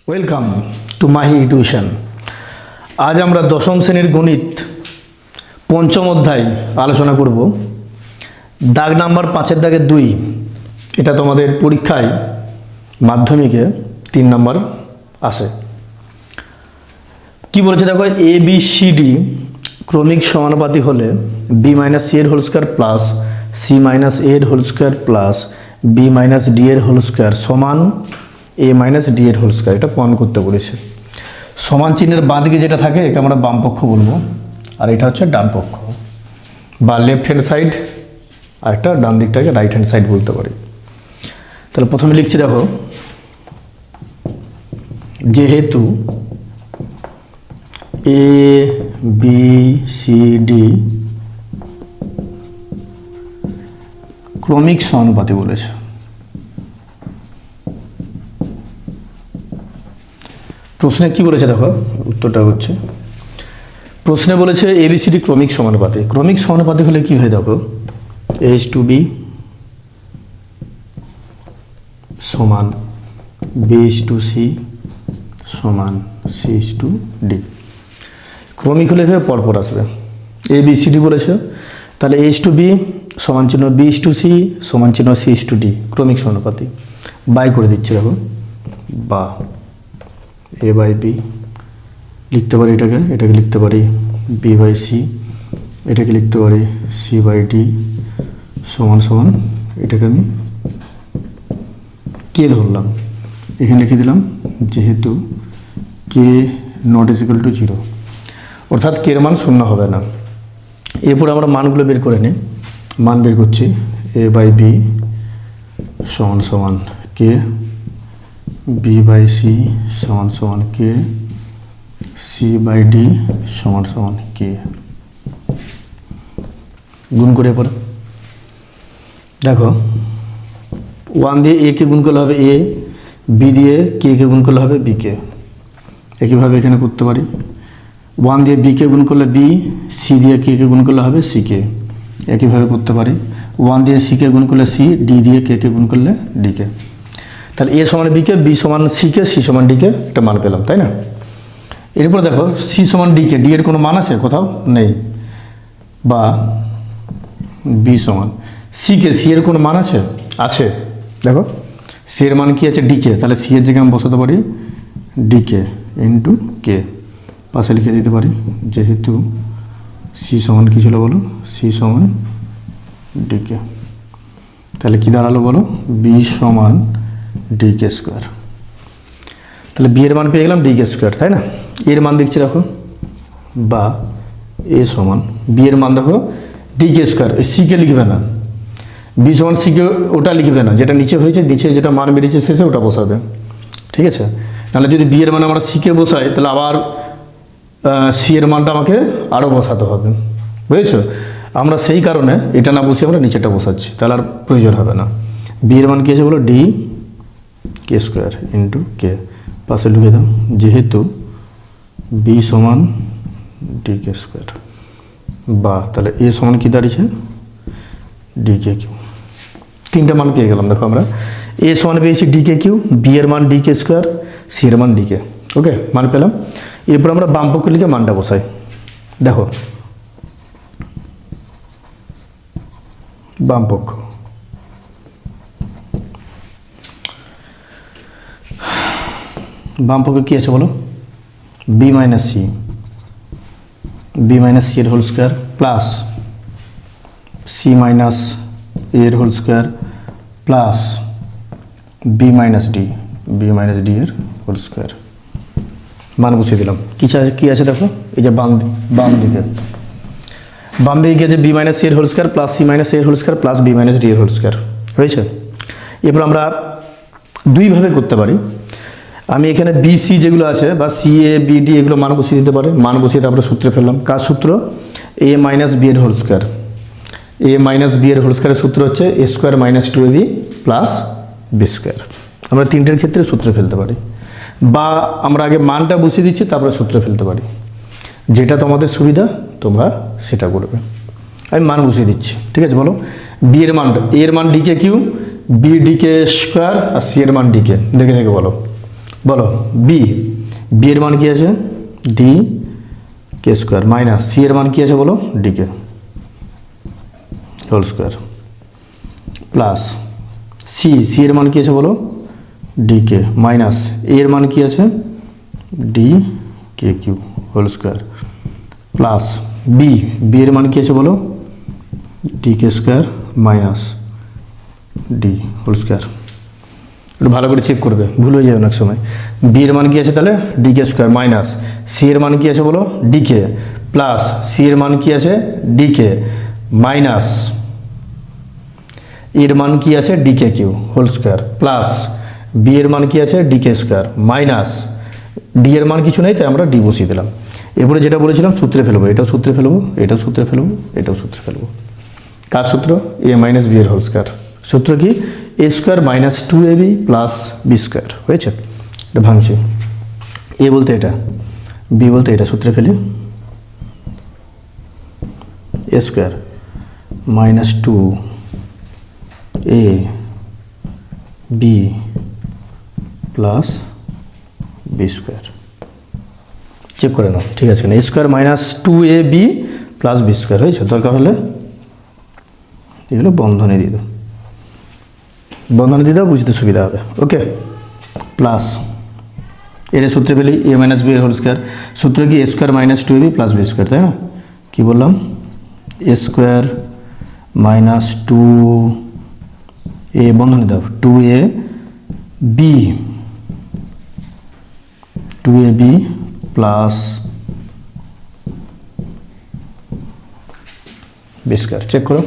Welcome to Mahi tuition. আজ আমরা দশম শ্রেণীর গণিত পঞ্চম অধ্যায় আলোচনা করব। দাগ নাম্বার 5-এর দাগে 2, এটা তোমাদের পরীক্ষায় মাধ্যমিকে 3 নাম্বার আসে। কি বলেছে দেখো, এ বি সি ডি ক্রমিক সমানুপাতি হলে বি মাইনাস সি এর whole square plus C minus A এর whole square plus B minus D এর হোল স্কোয়ার সমান এ মাইনাস ডি এর হোল স্কোয়ার, এটা প্রমাণ করতে বলেছে। সমান চিহ্নের বাঁ দিকে যেটা থাকে একে আমরা বাম পক্ষ বলবো, আর এটা হচ্ছে ডান পক্ষ বা লেফট হ্যান্ড সাইড, আর একটা ডান দিকটাকে রাইট হ্যান্ড সাইড বলতে পারি। তাহলে প্রথমে লিখছি দেখো, যেহেতু এ বি সি ডি ক্রমিক সমানুপাতি বলেছে, প্রশ্নে কি বলেছে দেখো, উত্তরটা হচ্ছে প্রশ্নে বলেছে এবিসিডি ক্রমিক সমানুপাতি। ক্রমিক সমানুপাতি হলে কি হয় দেখো, এইচ টু বি সমান বি ইজ টু সি সমান সি ইজ টু ডি। ক্রমিক হলে এভাবে পরপর আসবে, এ বি সি ডি বলেছে, তাহলে এইচ টু বি সমান চিহ্ন বি ইজ টু সি সমান চিহ্ন সি ইজ টু ডি, ক্রমিক সমানুপাতি। বাই করে দিচ্ছে দেখো, বা এ বাই বি লিখতে পারি, এটাকে লিখতে পারি বি বাই সি, এটাকে লিখতে পারি সি বাই ডি সমান সমান, এটাকে আমি কে ধরলাম, এখানে লিখে দিলাম যেহেতু কে নট ইজ ইকুয়াল টু 0, অর্থাৎ কে এর মান 0 হবে না। এরপর আমরা মানগুলো বের করে নিই। মান বের করছি, এ বাই বি সমান সমান কে, বি বাই সি সমান সমান কে, সি বাই ডি সমান সমান কে। গুণ করে পরে দেখো, 1 দিয়ে এ কে গুণ করলে হবে এ, বি দিয়ে কে কে গুণ করলে হবে বি কে। একইভাবে এখানে করতে পারি, 1 দিয়ে বি কে গুণ করলে বি, সি দিয়ে কে কে গুণ করলে হবে সি কে। একইভাবে করতে পারি, 1 দিয়ে সি কে গুণ করলে সি, ডি দিয়ে কে কে গুণ করলে ডি কে। তাহলে এ সমান বিকে, বি সমান সিকে, সি সমান ডিকে একটা মান পেলাম, তাই না? এরপর দেখো সি সমান ডিকে, ডি এর কোনো মান আছে কোথাও নেই, বা বি সমান সিকে, সি এর কোনো মান আছে, আছে দেখো সি এর মান কি আছে ডিকে, তাহলে সি এর জায়গায় আমি বসাতে পারি ডিকে ইন্টু কে, পাশে লিখে দিতে পারি যেহেতু সি সমান কী ছিল বলো, সি সমান ডিকে। তাহলে কী দাঁড়ালো বলো, বি সমান ডি কে স্কোয়ার। তাহলে বি এর মান পেয়ে গেলাম ডি কে স্কোয়ার, তাই না? এর মান দেখছি দেখো, বা এ সমান বি এর মান দেখো ডি কে স্কোয়ার, ওই সি কে লিখবে না, বি সমান সি কে ওটা লিখবে না, যেটা নিচে হয়েছে নিচে যেটা মান বেরিয়েছে শেষে ওটা বসাবে, ঠিক আছে? নাহলে যদি বি এর মান আমরা সি কে বসাই তাহলে আবার সি এর মানটা আমাকে আরও বসাতে হবে, বুঝেছো? আমরা সেই কারণে এটা না বসে আমরা নিচেটা বসাচ্ছি, তাহলে আর প্রয়োজন হবে না। বি এর মান কী আছে বলো, D K square into k, পাশে লিখে দাও যেহেতু বি সমান ডি কে স্কোয়ার, বা তাহলে এ সমান কী দাঁড়িয়েছে ডি কে কিউ। 3টা মান পেয়ে গেলাম দেখো, আমরা এ সমান পেয়েছি ডি কে কিউ, বি এর মান ডি কে স্কোয়ার, সি এর মান ডি কে। ওকে, মান পেলাম। এরপর আমরা বাম পক্ষে লিখে মানটা বসাই। দেখো বাম পক্ষ, বাম পক্ষে কী আছে বলো, B minus C, B minus C এর whole square plus C minus A এর whole square plus B minus D, B minus D এর হোল স্কোয়ার। মান বসিয়ে দিলাম। কী আছে দেখো, এই যে বাম দিকে যে বি মাইনাস সি এর whole square plus C minus A এর whole square plus B minus D এর হোল স্কোয়ার হয়েছে। এরপর আমরা দুইভাবে করতে পারি। আমি এখানে বি সি যেগুলো আছে বা সি এ বি ডি এগুলো মান বসিয়ে দিতে পারি। মান বসিয়ে তারপরে সূত্রে ফেললাম। কার সূত্র, এ মাইনাস বি এর হোল স্কোয়ার। এ মাইনাস বি এর হোল স্কোয়ারের সূত্র হচ্ছে a square minus two A B plus B square. আমরা তিনটের ক্ষেত্রে সূত্র ফেলতে পারি, বা আমরা আগে মানটা বসিয়ে দিচ্ছি তারপরে সূত্র ফেলতে পারি, যেটা তোমাদের সুবিধা তোমরা সেটা করবে। আমি মান বসিয়ে দিচ্ছি, ঠিক আছে? বলো বি এর মান, এ এর মান D K cube, B D K square, আর সি এর মান ডিকে। দেখে দেখে বলো, বলো বি এর মান কি আছে? D K square minus C এর মান কি আছে বলো? D K whole square plus C এর মান কি আছে বলো? ডিকে মাইনাস এ এর মান কি আছে? ডি কে cube whole square plus B এর মান কি আছে বলো? D K square minus D whole square. একটু ভালো করে চেক করবে, ভুল হয়ে যাবে অনেক সময়। বি এর মান কি আছে তাহলে? D K square minus C এর মান কি আছে বলো? ডিকে প্লাস সি এর মান কি আছে? ডিকে মাইনাস এর মান কি আছে? D K Q whole square plus B এর মান কি আছে? ডিকে স্কোয়ার মাইনাস ডি এর মান কিছু নেই তাই আমরা ডি বসিয়ে দিলাম। এরপরে যেটা বলেছিলাম সূত্রে ফেলবো, এটাও সূত্রে ফেলবো, এটাও সূত্রে ফেলবো, এটাও সূত্রে ফেলবো। কার সূত্র? এ মাইনাস বি এর হোল স্কোয়ার। সূত্র কি? A square minus two A B plus B square. হয়েছে? এটা ভাঙছি, এ বলতে এটা, বি বলতে এটা। সূত্রে ফেলি A square minus two A B plus B square. Check করে নাও, ঠিক আছে? A square minus two A B plus B square. হয়েছে? দরকার হলে এগুলো বন্ধনে দিয়ে দাও, বন্ধনে দিয়ে দাও, বুঝতে সুবিধা হবে। ওকে, প্লাস এটা সূত্রে পেলি এ মাইনাস বি এর হোল স্কোয়ার। সূত্র কি? A square minus two A B plus B square, তাই না? কী বললাম? A square minus two a, বন্ধনে দাও, two A B plus B square. Check করো,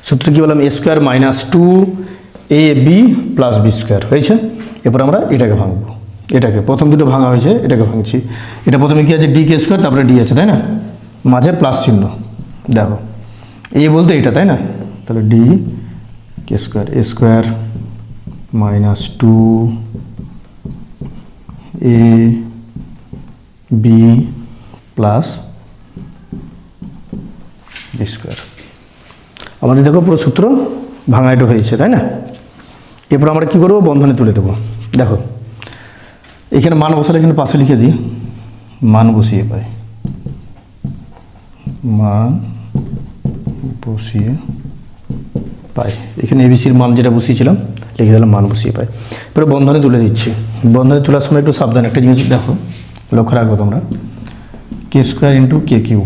সূত্র কি বললাম? A square minus two A B plus B square. হয়েছে? এরপর আমরা এটাকে ভাঙবো, এটাকে প্রথম দুটো ভাঙা হয়েছে, এটাকে ভাঙছি। এটা প্রথমে কি আছে? ডি কে স্কোয়ার, তারপরে ডি আছে, তাই না? মাঝে প্লাস চিহ্ন, দেখো এ বলতে এটা, তাই না? তাহলে D K square, A square minus two A B plus B square. আমাদের দেখো পুরো সূত্র ভাঙা এটা হয়েছে, তাই না? এরপর আমরা কী করবো? বন্ধনে তুলে দেবো। দেখো এখানে মান বসালে এখানে পাশে লিখে দিই, মান বসিয়ে পাই, মান বসিয়ে পাই। এখানে এবিসির মান যেটা বসিয়েছিলাম লিখে দিলাম, মান বসিয়ে পাই। এরপরে বন্ধনে তুলে দিচ্ছি। বন্ধনে তোলার সময় একটু সাবধান, একটা জিনিস দেখো, লক্ষ্য রাখবো তোমরা। কে স্কোয়ার ইন্টু কে কিউ,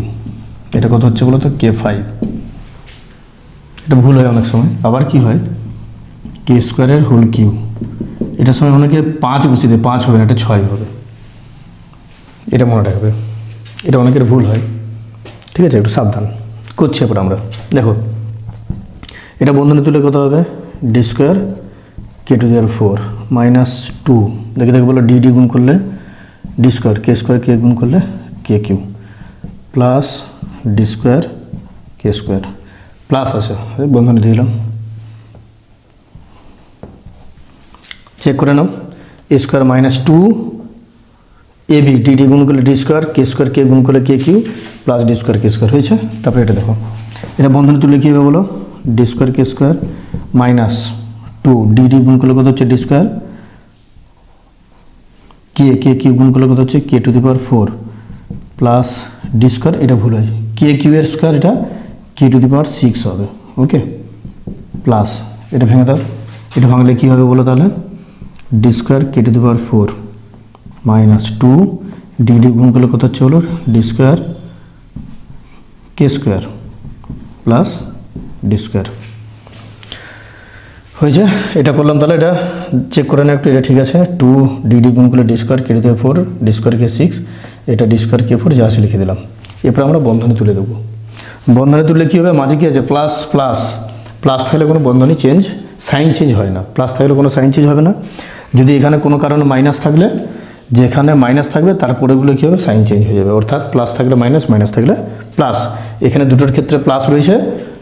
এটা কত হচ্ছে বলো তো? কে ফাইভ। এটা ভুল হয় অনেক সময়। আবার কি হয়? কে স্কোয়ারের হোল কিউ, এটার সময় অনেকে 5 বসিয়ে দেয়, 5 হবে না, এটা 6 হবে। এটা মনে রাখবে, এটা অনেকের ভুল হয়, ঠিক আছে? একটু সাবধান করছি। এরপর আমরা দেখো এটা বন্ধনে তুলে কত হবে? D square K to the power 4 minus two, দেখে দেখে বলো ডি গুণ করলে ডি স্কোয়ার, কে গুণ করলে কে কিউ প্লাস ডি স্কোয়ার কে স্কোয়ার প্লাস আছে, বন্ধনে দিয়ে দিলাম। চেক করে নাও, এ square minus two A B D গুণ করলে ডি স্কোয়ার কে গুণ করলে কে কিউ প্লাস ডি স্কোয়ার কে স্কোয়ার। হয়েছে? তারপরে এটা দেখো, এটা বন্ধনে তুলে কী হবে বলো? D square minus two D গুণ করলে কত হচ্ছে? ডি স্কোয়ার কে কিউ গুণ করলে কত হচ্ছে? K to the power 4 plus D square, এটা ভুল হয়, কে কিউ এর স্কোয়ার, এটা কে টু দি পাওয়ার 6 হবে। ওকে, প্লাস এটা ভেঙে দাও, এটা ভাঙলে কী হবে বলো তাহলে? D square K to the power 4 minus two D গুণ করলে কত হচ্ছে বলো? ডি স্কোয়ার কে স্কোয়ার প্লাস ডি স্কোয়ার। হয়েছে? এটা করলাম, তাহলে এটা চেক করে নাও একটু, এটা ঠিক আছে। টু ডি গুণ করলে d square K to the power 4, d square k 6, এটা ডি স্কোয়ার কে 4 যা আছে লিখে দিলাম। এরপর আমরা বন্ধনে তুলে দেবো। বন্ধনে তুললে কী হবে? মাঝে কী আছে? প্লাস প্লাস প্লাস থাকলে কোনো বন্ধনী চেঞ্জ, সাইন চেঞ্জ হয় না। প্লাস থাকলে কোনো সাইন চেঞ্জ হবে না। যদি এখানে কোনো কারণে মাইনাস থাকলে, যেখানে মাইনাস থাকবে তারপরেগুলো কী হবে? সাইন চেঞ্জ হয়ে যাবে। অর্থাৎ প্লাস থাকলে মাইনাস, মাইনাস থাকলে প্লাস। এখানে দুটোর ক্ষেত্রে প্লাস রয়েছে,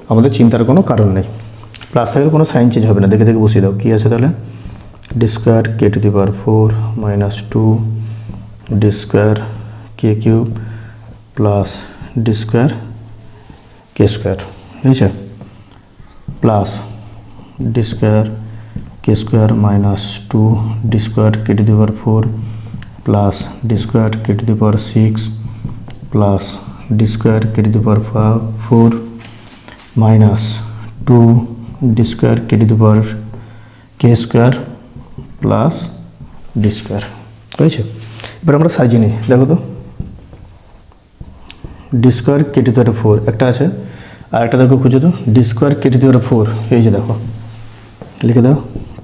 আমাদের চিন্তার কোনো কারণ নেই। প্লাস থাকলে কোনো সাইন চেঞ্জ হবে না, দেখে দেখে বসিয়ে দাও। কী আছে তাহলে? D square K to the power 4 minus 2 D square k cube plus D square K square, বুঝেছে? Plus D square K square minus 2 D square K to the power 4 plus D square K to the power 6 plus D square K to the power 4 minus 2 D square K to the power k square plus D square, বুঝেছে? এবার আমরা সাজিয়ে নিই, দেখো তো। D square K to the power 4 একটা আছে, আর একটা দেখো খুঁজে তো, d square K to the power 4, এই যে দেখো লিখে দাও,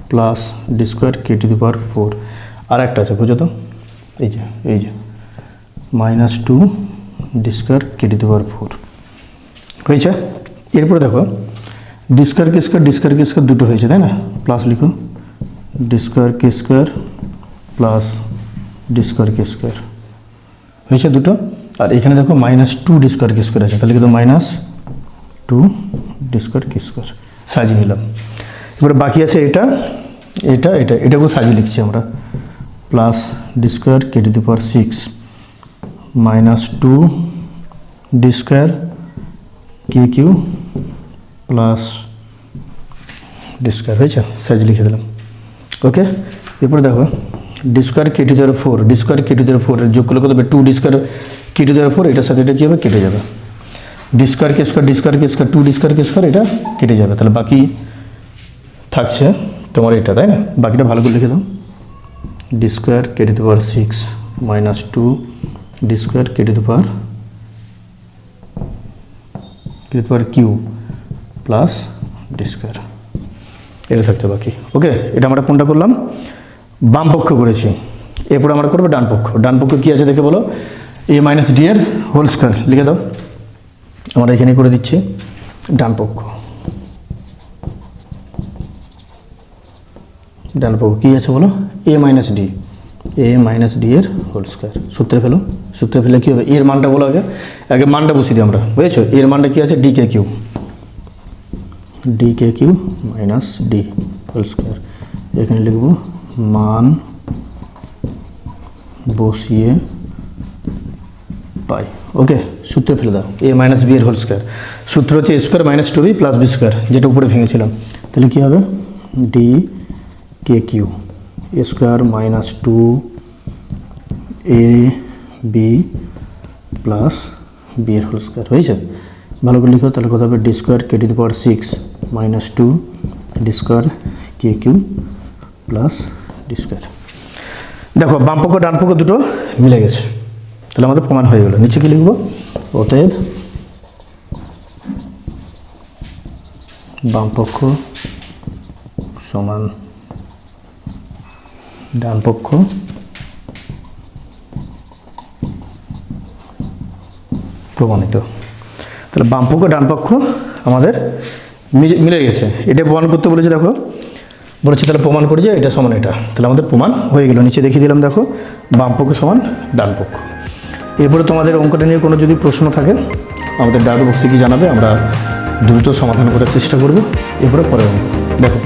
plus D square K to the power 4, আর একটা আছে খুঁজো তো, এই যে minus 2 D square K to the power 4, হয়েছে? এরপরে দেখো ডি স্কোয়ার কে স্কোয়ার দুটো হয়েছে, তাই না? প্লাস লিখো ডি স্কোয়ার কে স্কোয়ার প্লাস ডি স্কোয়ার কে স্কোয়ার, হয়েছে দুটো। আর এখানে দেখো মাইনাস 2 ডি স্কোয়ার কে স্কোয়ার আছে, তাহলে কিন্তু মাইনাস 2 ডি স্কোয়ার কে স্কোয়ার সাজিয়ে নিলাম। এবারে বাকি আছে এটাকেও সাজিয়ে লিখছি আমরা, plus D square K to the power 6 minus 2 D square K Q plus D square, হয়েছে? সাইজ লিখে দিলাম, ওকে। এরপরে দেখো D square K to the power 4, d square K to the power 4 যোগ করলে কত হবে? 2 D square K to the power 4, এটার সাথে এটা কী হবে? কেটে যাবে। ডি স্কোয়ার কে স্কোয়ার 2 ডি স্কোয়ার কে স্কোয়ার, এটা কেটে যাবে, তাহলে বাকি থাকছে তোমার এটা, তাই না? বাকিটা ভালো করে লিখে দাও, D square K to the power 6 minus 2 D square K to the power Q plus D square, এটা থাকছে বাকি, ওকে। এটা আমরা কোনটা করলাম? বাম পক্ষ করেছি। এরপর আমরা করবো ডান পক্ষ। ডান পক্ষ কী আছে দেখে বলো? এ মাইনাস ডি এর হোল স্কোয়ার লিখে দাও, আমরা এখানে করে দিচ্ছি ডান পক্ষ। ডান পক্ষ কী আছে বলো? এ মাইনাস ডি এর হোল স্কোয়ার। সূত্রে ফেলে কী হবে? এর মানটা বলো, আগে মানটা বসিয়ে দিই আমরা, বুঝেছো? এর মানটা কী আছে? ডি কে q minus D whole square. এখানে লিখব মান বসিয়ে পাই, ওকে। সূত্রে ফেলে দাও, এ মাইনাস বি এর হোল স্কোয়ার। সূত্র হচ্ছে a square minus 2b plus B square, যেটা উপরে ভেঙেছিলাম। তাহলে কী হবে? D K q a square minus 2 a B plus B এর হোল স্কোয়ার, হয়েছে? ভালো করে লিখো, তাহলে কত হবে? D square K to the power 6 minus 2 D square K Q plus D square. দেখো বাম পক্ষ ডান পক্ষ দুটো মিলে গেছে, তাহলে আমাদের প্রমাণ হয়ে গেল। নিচে কি লিখবো? অতএব বাম পক্ষ সমান ডান পক্ষ প্রমাণিত। তাহলে বাম পক্ষ ডান পক্ষ আমাদের মিলে গেছে। এটা প্রমাণ করতে বলেছে, দেখো বলেছে তাহলে প্রমাণ করে যে এটা সমান এটা, তাহলে আমাদের প্রমাণ হয়ে গেল। নিচে দেখিয়ে দিলাম, দেখো বাম পক্ষ সমান ডান পক্ষ। এরপরে তোমাদের অঙ্কটা নিয়ে কোনো যদি প্রশ্ন থাকে আমাদের ডাউট বক্সে কি জানাবে, আমরা দ্রুত সমাধান করার চেষ্টা করব। এরপরে পরের অঙ্ক দেখো।